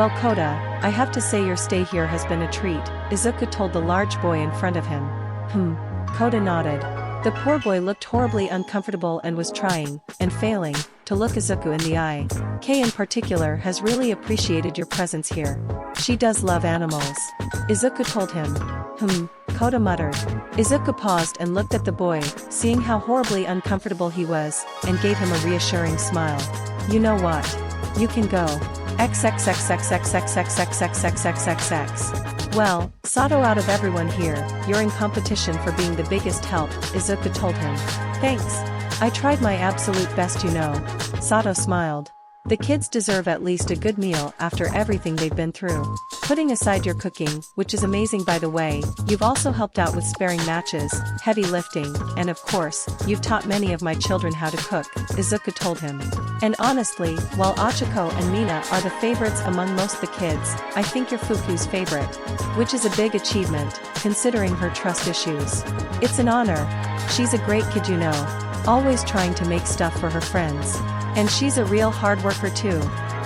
Well Koda, I have to say your stay here has been a treat, Izuku told the large boy in front of him. Koda nodded. The poor boy looked horribly uncomfortable and was trying, and failing, to look Izuku in the eye. Kei in particular has really appreciated your presence here. She does love animals. Izuku told him. Koda muttered. Izuku paused and looked at the boy, seeing how horribly uncomfortable he was, and gave him a reassuring smile. You know what? You can go. XXXXXXXXXXXXXXX. Well, Sato, out of everyone here, you're in competition for being the biggest help, Izuku told him. Thanks. I tried my absolute best, you know. Sato smiled. The kids deserve at least a good meal after everything they've been through. Putting aside your cooking, which is amazing by the way, you've also helped out with sparing matches, heavy lifting, and of course, you've taught many of my children how to cook, Izuku told him. And honestly, while Achiko and Mina are the favorites among most the kids, I think you're Fuku's favorite. Which is a big achievement, considering her trust issues. It's an honor. She's a great kid, you know. Always trying to make stuff for her friends. And she's a real hard worker too,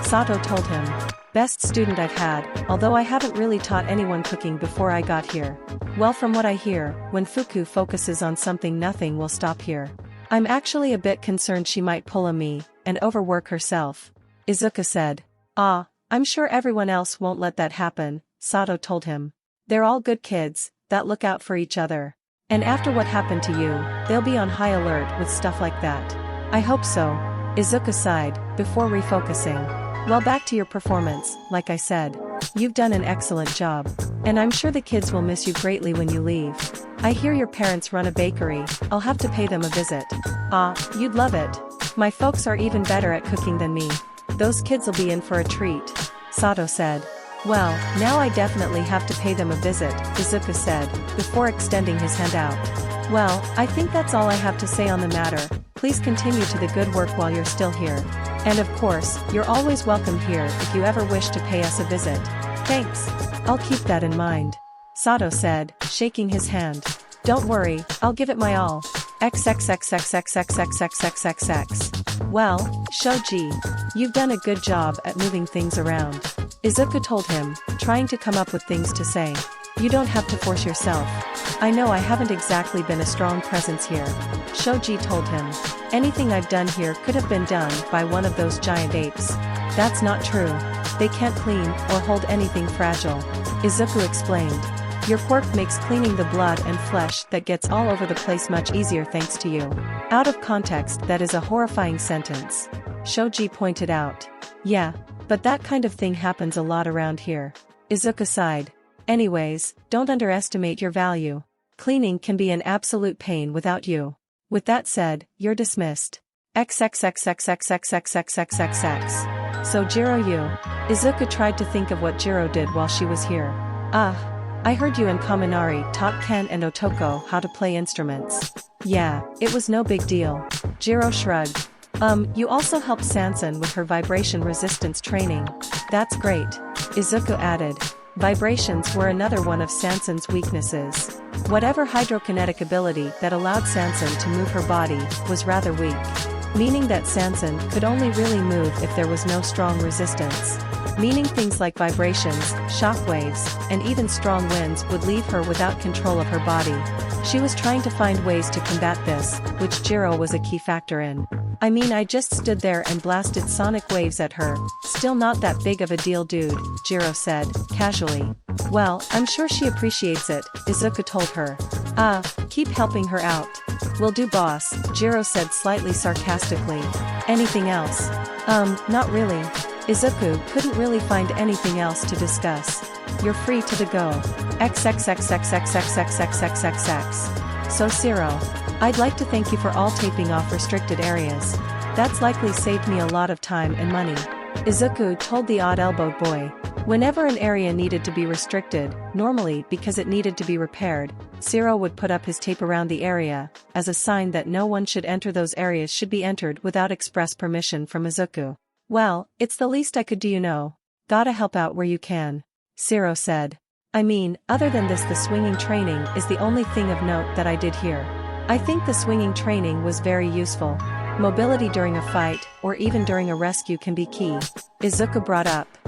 Sato told him. Best student I've had, although I haven't really taught anyone cooking before I got here. Well, from what I hear, when Fuku focuses on something, nothing will stop here. I'm actually a bit concerned she might pull a me, and overwork herself, Izuku said. I'm sure everyone else won't let that happen, Sato told him. They're all good kids, that look out for each other. And after what happened to you, they'll be on high alert with stuff like that. I hope so, Izuku sighed, before refocusing. Well, back to your performance, like I said. You've done an excellent job. And I'm sure the kids will miss you greatly when you leave. I hear your parents run a bakery, I'll have to pay them a visit. You'd love it. My folks are even better at cooking than me. Those kids will be in for a treat, Sato said. Well, now I definitely have to pay them a visit, Izuku said, before extending his hand out. Well, I think that's all I have to say on the matter. Please continue to the good work while you're still here. And of course, you're always welcome here if you ever wish to pay us a visit. Thanks. I'll keep that in mind, Sato said, shaking his hand. Don't worry, I'll give it my all. XXXXXXXXXXXX. Well, Shoji, you've done a good job at moving things around, Izuku told him, trying to come up with things to say. You don't have to force yourself. I know I haven't exactly been a strong presence here, Shoji told him. Anything I've done here could have been done by one of those giant apes. That's not true. They can't clean or hold anything fragile, Izuku explained. Your quirk makes cleaning the blood and flesh that gets all over the place much easier thanks to you. Out of context, that is a horrifying sentence, Shoji pointed out. Yeah, but that kind of thing happens a lot around here, Izuku sighed. Anyways, don't underestimate your value. Cleaning can be an absolute pain without you. With that said, you're dismissed. XXXXXXXXXXX. So Jiro, you? Izuku tried to think of what Jiro did while she was here. I heard you and Kaminari taught Ken and Otoko how to play instruments. Yeah, it was no big deal. Jiro shrugged. You also helped Sansan with her vibration resistance training. That's great, Izuku added. Vibrations were another one of Sansan's weaknesses. Whatever hydrokinetic ability that allowed Sansan to move her body was rather weak. Meaning that Sansan could only really move if there was no strong resistance. Meaning things like vibrations, shockwaves, and even strong winds would leave her without control of her body. She was trying to find ways to combat this, which Jiro was a key factor in. I mean, I just stood there and blasted sonic waves at her. Still not that big of a deal, dude, Jiro said, casually. Well, I'm sure she appreciates it, Izuku told her. Keep helping her out. Will do, boss, Jiro said slightly sarcastically. Anything else? Not really. Izuku couldn't really find anything else to discuss. You're free to the go. XXXXXXXXXXXX. So Ciro, I'd like to thank you for all taping off restricted areas. That's likely saved me a lot of time and money, Izuku told the odd-elbowed boy. Whenever an area needed to be restricted, normally because it needed to be repaired, Ciro would put up his tape around the area, as a sign that no one should enter those areas should be entered without express permission from Izuku. Well, it's the least I could do, you know. Gotta help out where you can, Ciro said. I mean, other than this, the swinging training is the only thing of note that I did here. I think the swinging training was very useful. Mobility during a fight, or even during a rescue, can be key, Izuku brought up.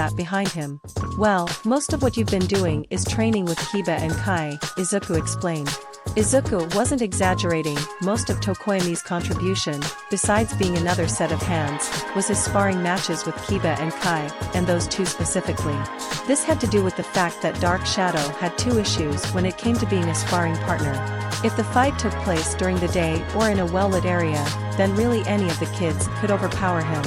sat behind him. Well, most of what you've been doing is training with Kiba and Kai, Izuku explained. Izuku wasn't exaggerating, most of Tokoyami's contribution, besides being another set of hands, was his sparring matches with Kiba and Kai, and those two specifically. This had to do with the fact that Dark Shadow had two issues when it came to being a sparring partner. If the fight took place during the day or in a well-lit area, then really any of the kids could overpower him.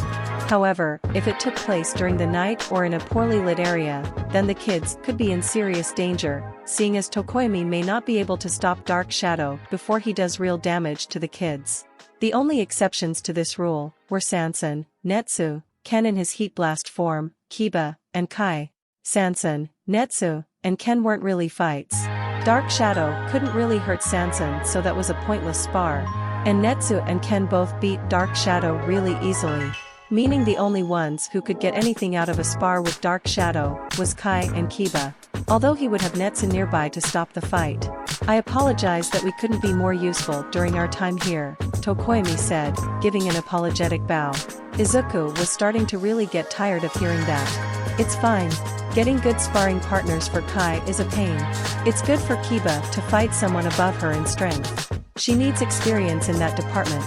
However, if it took place during the night or in a poorly lit area, then the kids could be in serious danger, seeing as Tokoyami may not be able to stop Dark Shadow before he does real damage to the kids. The only exceptions to this rule were Sansan, Netsu, Ken in his Heat Blast form, Kiba, and Kai. Sansan, Netsu, and Ken weren't really fights. Dark Shadow couldn't really hurt Sansan, so that was a pointless spar. And Netsu and Ken both beat Dark Shadow really easily. Meaning the only ones who could get anything out of a spar with Dark Shadow was Kai and Kiba. Although he would have Netsu nearby to stop the fight. I apologize that we couldn't be more useful during our time here, Tokoyami said, giving an apologetic bow. Izuku was starting to really get tired of hearing that. It's fine. Getting good sparring partners for Kai is a pain. It's good for Kiba to fight someone above her in strength. She needs experience in that department,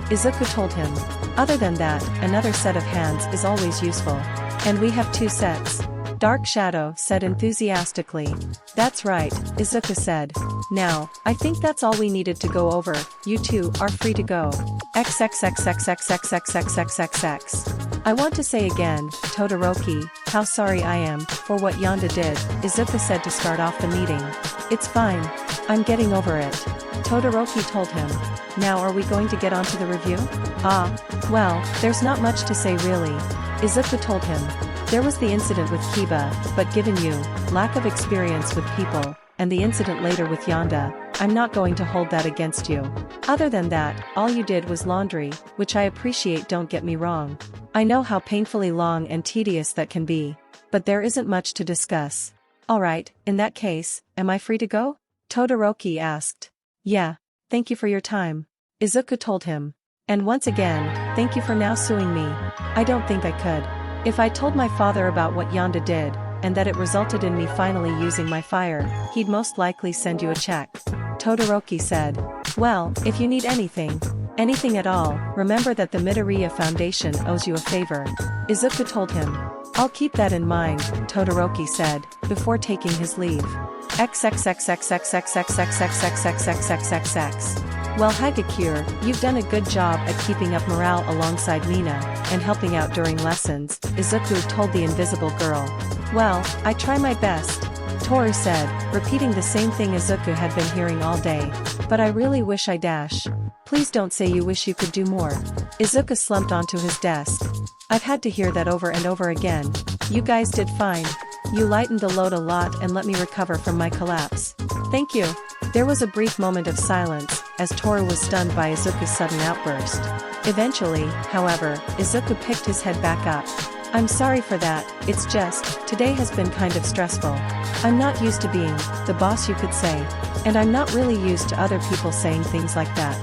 Izuku told him. Other than that, another set of hands is always useful. And we have two sets. Dark Shadow said enthusiastically. That's right, Izuku said. Now, I think that's all we needed to go over. You two are free to go. XXXXXXXXXXXX. I want to say again, Todoroki, how sorry I am for what Yonda did, Izuku said to start off the meeting. It's fine. I'm getting over it, Todoroki told him. Now are we going to get on to the review? Well, there's not much to say really, Izuku told him. There was the incident with Kiba, but given you, lack of experience with people, and the incident later with Yonda, I'm not going to hold that against you. Other than that, all you did was laundry, which I appreciate, don't get me wrong. I know how painfully long and tedious that can be, but there isn't much to discuss. Alright, in that case, am I free to go? Todoroki asked. Yeah, thank you for your time, Izuku told him. And once again, thank you for now suing me. I don't think I could. If I told my father about what Yonda did, and that it resulted in me finally using my fire, he'd most likely send you a check. Todoroki said. Well, if you need anything at all, remember that the Midoriya Foundation owes you a favor, Izuku told him. I'll keep that in mind, Todoroki said, before taking his leave. XXXXXXXXXXXXXXXXX. Well, Hagakure, you've done a good job at keeping up morale alongside Mina, and helping out during lessons, Izuku told the invisible girl. Well, I try my best, Toru said, repeating the same thing Izuku had been hearing all day. But I really wish I dash. Please don't say you wish you could do more. Izuku slumped onto his desk. I've had to hear that over and over again. You guys did fine. You lightened the load a lot and let me recover from my collapse. Thank you. There was a brief moment of silence, as Toru was stunned by Izuku's sudden outburst. Eventually, however, Izuku picked his head back up. I'm sorry for that, it's just, today has been kind of stressful. I'm not used to being the boss, you could say. And I'm not really used to other people saying things like that.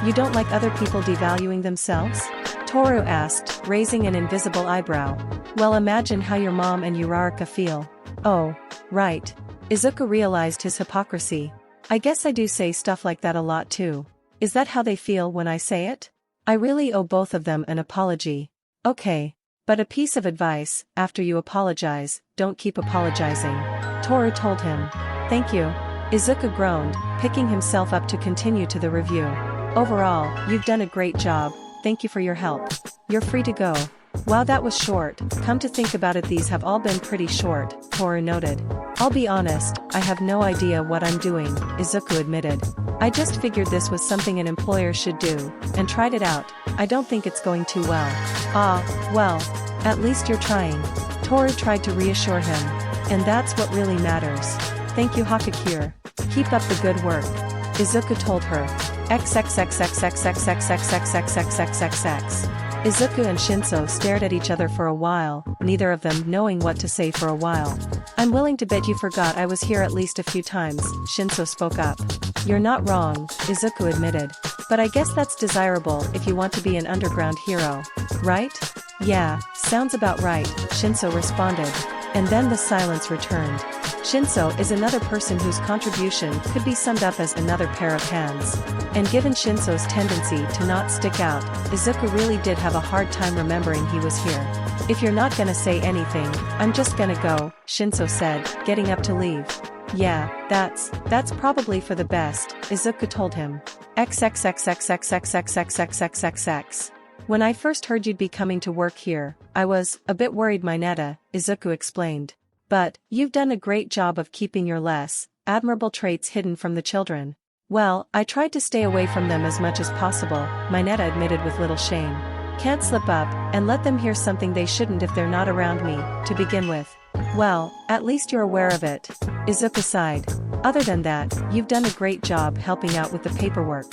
You don't like other people devaluing themselves? Toru asked, raising an invisible eyebrow. Well, imagine how your mom and Uraraka feel. Oh, right. Izuku realized his hypocrisy. I guess I do say stuff like that a lot too. Is that how they feel when I say it? I really owe both of them an apology. Okay. But a piece of advice, after you apologize, don't keep apologizing, Toru told him. Thank you. Izuku groaned, picking himself up to continue to the review. Overall, you've done a great job, thank you for your help. You're free to go. Wow, that was short. Come to think about it, these have all been pretty short, Toru noted. I'll be honest, I have no idea what I'm doing, Izuku admitted. I just figured this was something an employer should do, and tried it out. I don't think it's going too well. Ah, well, at least you're trying. Toru tried to reassure him. And that's what really matters. Thank you, Hakakure. Keep up the good work. Izuku told her. XXXXXXXXXXXXXXXX. Izuku and Shinso stared at each other for a while, neither of them knowing what to say for a while. I'm willing to bet you forgot I was here at least a few times, Shinso spoke up. You're not wrong, Izuku admitted. But I guess that's desirable if you want to be an underground hero. Right? Yeah, sounds about right, Shinso responded. And then the silence returned. Shinso is another person whose contribution could be summed up as another pair of hands. And given Shinso's tendency to not stick out, Izuku really did have a hard time remembering he was here. If you're not gonna say anything, I'm just gonna go, Shinso said, getting up to leave. Yeah, that's probably for the best, Izuku told him. XXXXXXXXXXXXX. When I first heard you'd be coming to work here, I was a bit worried, Mineta, Izuku explained. But you've done a great job of keeping your less admirable traits hidden from the children. Well, I tried to stay away from them as much as possible, Mineta admitted with little shame. Can't slip up and let them hear something they shouldn't if they're not around me, to begin with. Well, at least you're aware of it. Izuku sighed. Other than that, you've done a great job helping out with the paperwork.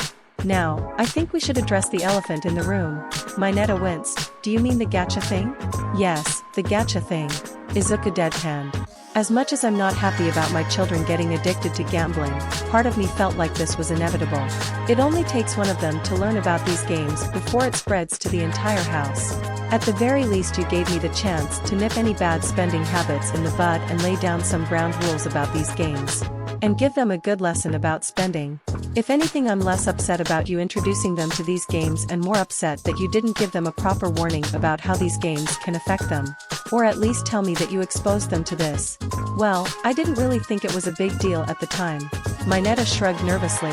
Now, I think we should address the elephant in the room. Mineta winced. Do you mean the gacha thing? Yes, the gacha thing. Izuku deadpanned. As much as I'm not happy about my children getting addicted to gambling, part of me felt like this was inevitable. It only takes one of them to learn about these games before it spreads to the entire house. At the very least, you gave me the chance to nip any bad spending habits in the bud and lay down some ground rules about these games. And give them a good lesson about spending. If anything, I'm less upset about you introducing them to these games and more upset that you didn't give them a proper warning about how these games can affect them. Or at least tell me that you exposed them to this. Well, I didn't really think it was a big deal at the time. Mineta shrugged nervously.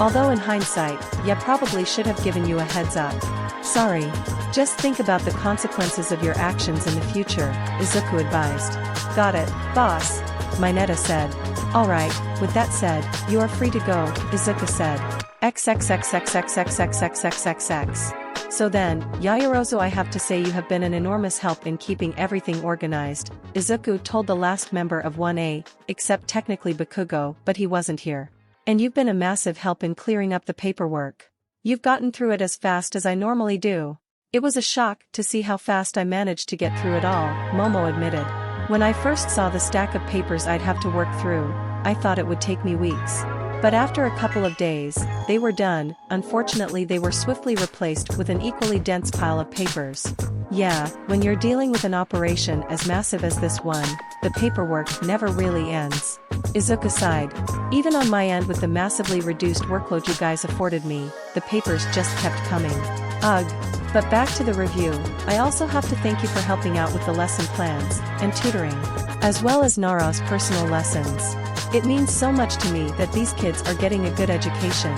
Although in hindsight, yeah, probably should have given you a heads up. Sorry. Just think about the consequences of your actions in the future, Izuku advised. Got it, boss, Mineta said. Alright, with that said, you are free to go, Izuku said. XXXXXXXXXXXX. So then, Yaoyorozu, I have to say you have been an enormous help in keeping everything organized, Izuku told the last member of 1A, except technically Bakugo, but he wasn't here. And you've been a massive help in clearing up the paperwork. You've gotten through it as fast as I normally do. It was a shock to see how fast I managed to get through it all, Momo admitted. When I first saw the stack of papers I'd have to work through, I thought it would take me weeks. But after a couple of days, they were done. Unfortunately, they were swiftly replaced with an equally dense pile of papers. Yeah, when you're dealing with an operation as massive as this one, the paperwork never really ends. Izuku sighed. Even on my end with the massively reduced workload you guys afforded me, the papers just kept coming. Ugh. But back to the review, I also have to thank you for helping out with the lesson plans and tutoring, as well as Nara's personal lessons. It means so much to me that these kids are getting a good education.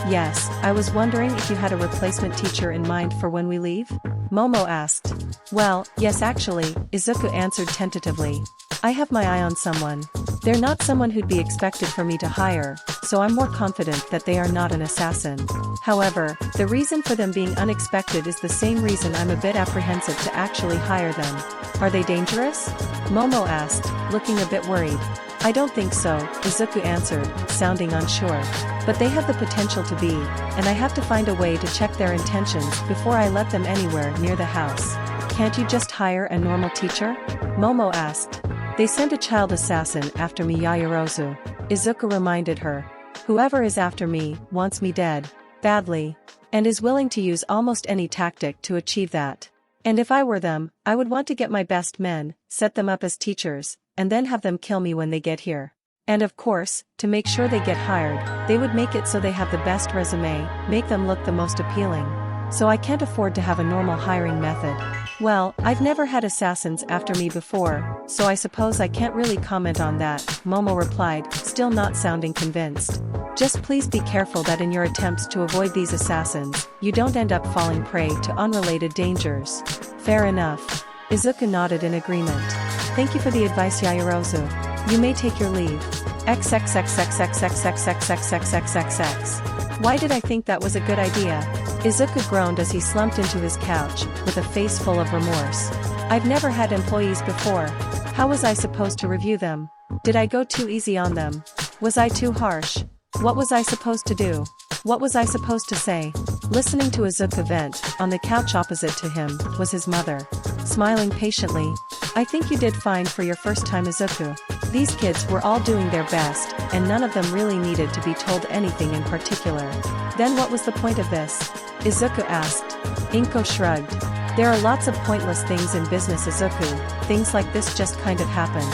Yes, I was wondering if you had a replacement teacher in mind for when we leave? Momo asked. Well, yes actually, Izuku answered tentatively. I have my eye on someone. They're not someone who'd be expected for me to hire, so I'm more confident that they are not an assassin. However, the reason for them being unexpected is the same reason I'm a bit apprehensive to actually hire them. Are they dangerous? Momo asked, looking a bit worried. I don't think so, Izuku answered, sounding unsure. But they have the potential to be, and I have to find a way to check their intentions before I let them anywhere near the house. Can't you just hire a normal teacher? Momo asked. They sent a child assassin after me, Yaoyorozu, Izuku reminded her. Whoever is after me wants me dead, badly, and is willing to use almost any tactic to achieve that. And if I were them, I would want to get my best men, set them up as teachers, and then have them kill me when they get here. And of course, to make sure they get hired, they would make it so they have the best resume, make them look the most appealing. So I can't afford to have a normal hiring method. Well, I've never had assassins after me before, so I suppose I can't really comment on that, Momo replied, still not sounding convinced. Just please be careful that in your attempts to avoid these assassins, you don't end up falling prey to unrelated dangers. Fair enough. Izuku nodded in agreement. Thank you for the advice, Yaoyorozu. You may take your leave. XXXXXXXXXXXXXX. Why did I think that was a good idea? Izuku groaned as he slumped into his couch, with a face full of remorse. I've never had employees before. How was I supposed to review them? Did I go too easy on them? Was I too harsh? What was I supposed to do? What was I supposed to say? Listening to Izuku vent, on the couch opposite to him, was his mother. Smiling patiently. I think you did fine for your first time, Izuku. These kids were all doing their best, and none of them really needed to be told anything in particular. Then what was the point of this? Izuku asked. Inko shrugged. There are lots of pointless things in business, Izuku. Things like this just kind of happen.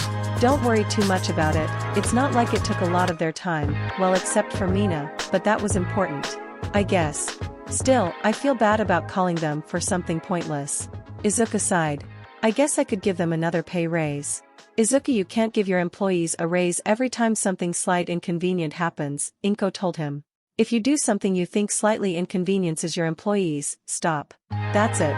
Don't worry too much about it. It's not like it took a lot of their time, well except for Mina, but that was important. I guess. Still, I feel bad about calling them for something pointless. Izuku sighed. I guess I could give them another pay raise. Izuku, you can't give your employees a raise every time something slight inconvenient happens, Inko told him. If you do something you think slightly inconveniences your employees, stop. That's it.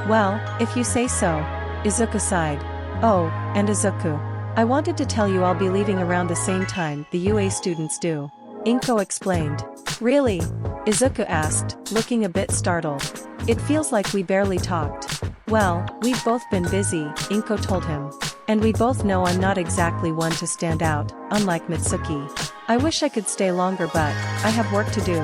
Well, if you say so. Izuku sighed. Oh, and Izuku. I wanted to tell you I'll be leaving around the same time the UA students do. Inko explained. Really? Izuku asked, looking a bit startled. It feels like we barely talked. Well, we've both been busy, Inko told him. And we both know I'm not exactly one to stand out, unlike Mitsuki. I wish I could stay longer but, I have work to do.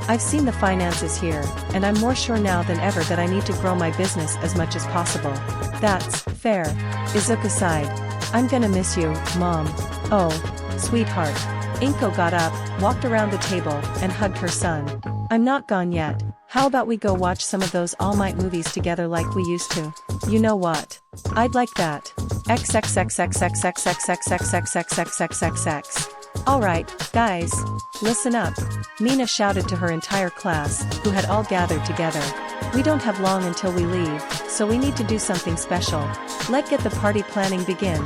I've seen the finances here, and I'm more sure now than ever that I need to grow my business as much as possible. That's fair. Izuku sighed. I'm gonna miss you, Mom. Oh, sweetheart. Inko got up, walked around the table, and hugged her son. I'm not gone yet. How about we go watch some of those All Might movies together like we used to? You know what? I'd like that. XXXXXXXXXXXXXXXXX. Alright, guys. Listen up. Mina shouted to her entire class, who had all gathered together. We don't have long until we leave, so we need to do something special. Let's get the party planning begin.